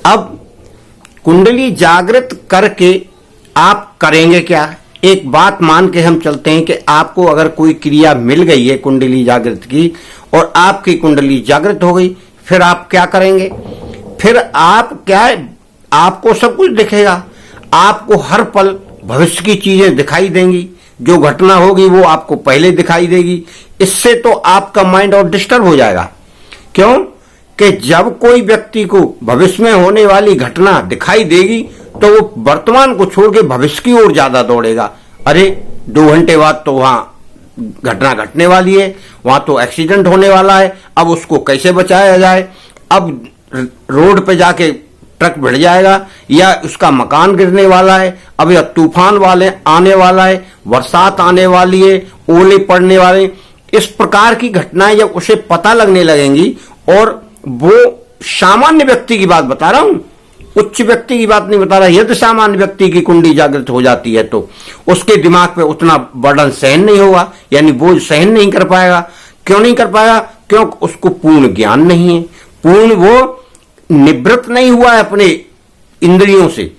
अब कुंडली जागृत करके आप करेंगे क्या? एक बात मान के हम चलते हैं कि आपको अगर कोई क्रिया मिल गई है कुंडली जागृत की और आपकी कुंडली जागृत हो गई, फिर आप क्या करेंगे? फिर आप क्या, आपको सब कुछ दिखेगा, आपको हर पल भविष्य की चीजें दिखाई देंगी, जो घटना होगी वो आपको पहले दिखाई देगी। इससे तो आपका माइंड और डिस्टर्ब हो जाएगा। क्यों? कि जब कोई व्यक्ति को भविष्य में होने वाली घटना दिखाई देगी तो वो वर्तमान को छोड़ के भविष्य की ओर ज्यादा दौड़ेगा। अरे 2 घंटे बाद तो वहां घटना घटने वाली है, वहां तो एक्सीडेंट होने वाला है, अब उसको कैसे बचाया जाए? अब रोड पे जाके ट्रक भिड़ जाएगा या उसका मकान गिरने वाला है, अब यह तूफान वाले आने वाला है, बरसात आने वाली है, ओले पड़ने वाले। इस प्रकार की घटनाएं जब उसे पता लगने लगेंगी, और वो सामान्य व्यक्ति की बात बता रहा हूं, उच्च व्यक्ति की बात नहीं बता रहा, यदि सामान्य व्यक्ति की कुंडली जागृत हो जाती है तो उसके दिमाग पे उतना बर्डन सहन नहीं होगा, यानी बोझ सहन नहीं कर पाएगा। क्यों नहीं कर पाएगा? क्योंकि उसको पूर्ण ज्ञान नहीं है, पूर्ण वो निवृत्त नहीं हुआ है अपने इंद्रियों से।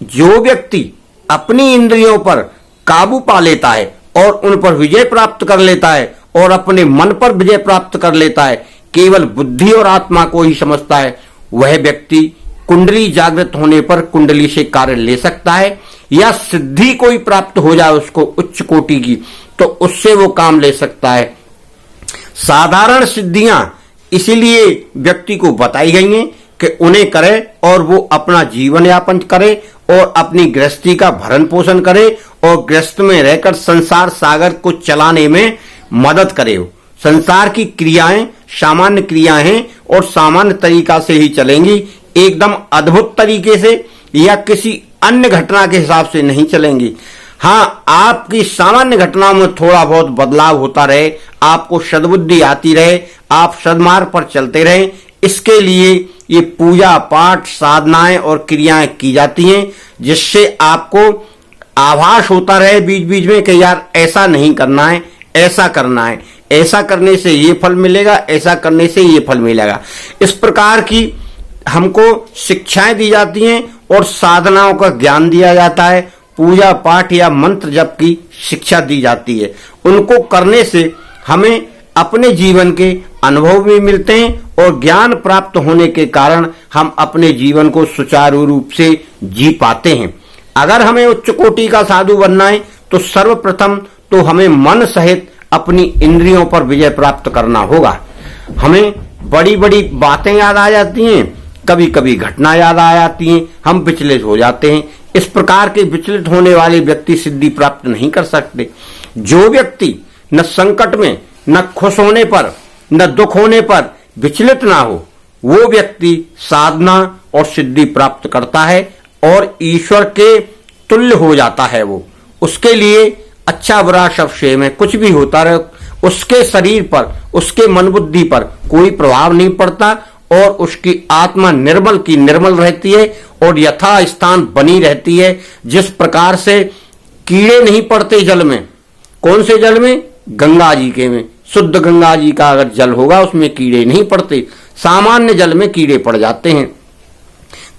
जो व्यक्ति अपनी इंद्रियों पर काबू पा लेता है और उन पर विजय प्राप्त कर लेता है और अपने मन पर विजय प्राप्त कर लेता है, केवल बुद्धि और आत्मा को ही समझता है, वह व्यक्ति कुंडली जागृत होने पर कुंडली से कार्य ले सकता है, या सिद्धि कोई प्राप्त हो जाए उसको उच्च कोटि की, तो उससे वो काम ले सकता है। साधारण सिद्धियां इसीलिए व्यक्ति को बताई गई हैं कि उन्हें करे और वो अपना जीवन यापन करे और अपनी गृहस्थी का भरण पोषण करे और गृहस्थ में रहकर संसार सागर को चलाने में मदद करे। संसार की क्रियाएं सामान्य क्रियाएं हैं और सामान्य तरीका से ही चलेंगी, एकदम अद्भुत तरीके से या किसी अन्य घटना के हिसाब से नहीं चलेंगी। हाँ, आपकी सामान्य घटनाओं में थोड़ा बहुत बदलाव होता रहे, आपको सद्बुद्धि आती रहे, आप सद्मार्ग पर चलते रहे, इसके लिए ये पूजा पाठ साधनाएं और क्रियाएं की जाती हैं, जिससे आपको आभास होता रहे बीच बीच में कि यार ऐसा नहीं करना है, ऐसा करना है, ऐसा करने से ये फल मिलेगा, ऐसा करने से ये फल मिलेगा। इस प्रकार की हमको शिक्षाएं दी जाती हैं और साधनाओं का ज्ञान दिया जाता है, पूजा पाठ या मंत्र जप की शिक्षा दी जाती है। उनको करने से हमें अपने जीवन के अनुभव भी मिलते हैं और ज्ञान प्राप्त होने के कारण हम अपने जीवन को सुचारू रूप से जी पाते हैं। अगर हमें उच्च कोटि का साधु बनना है तो सर्वप्रथम तो हमें मन सहित अपनी इंद्रियों पर विजय प्राप्त करना होगा। हमें बड़ी बड़ी बातें याद आ जाती हैं, कभी कभी घटना याद आ जाती हैं, हम विचलित हो जाते हैं। इस प्रकार के विचलित होने वाले व्यक्ति सिद्धि प्राप्त नहीं कर सकते। जो व्यक्ति न संकट में, न खुश होने पर, न दुख होने पर विचलित ना हो, वो व्यक्ति साधना और सिद्धि प्राप्त करता है और ईश्वर के तुल्य हो जाता है। वो उसके लिए अच्छा बुरा सब सेम है, कुछ भी होता रहे, उसके शरीर पर, उसके मन बुद्धि पर कोई प्रभाव नहीं पड़ता और उसकी आत्मा निर्मल की निर्मल रहती है और यथा स्थान बनी रहती है। जिस प्रकार से कीड़े नहीं पड़ते जल में, कौन से जल में? गंगा जी के में। शुद्ध गंगा जी का अगर जल होगा उसमें कीड़े नहीं पड़ते, सामान्य जल में कीड़े पड़ जाते हैं।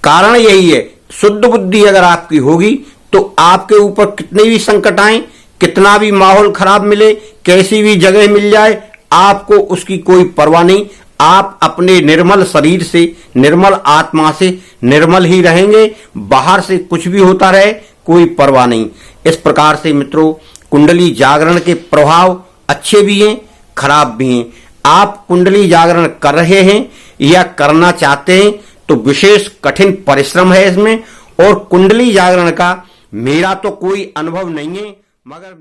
कारण यही है, शुद्ध बुद्धि अगर आपकी होगी तो आपके ऊपर कितने भी संकट आए, कितना भी माहौल खराब मिले, कैसी भी जगह मिल जाए, आपको उसकी कोई परवाह नहीं। आप अपने निर्मल शरीर से, निर्मल आत्मा से निर्मल ही रहेंगे, बाहर से कुछ भी होता रहे कोई परवाह नहीं। इस प्रकार से मित्रों, कुंडली जागरण के प्रभाव अच्छे भी हैं, खराब भी हैं। आप कुंडली जागरण कर रहे हैं या करना चाहते हैं तो विशेष कठिन परिश्रम है इसमें, और कुंडली जागरण का मेरा तो कोई अनुभव नहीं है, मगर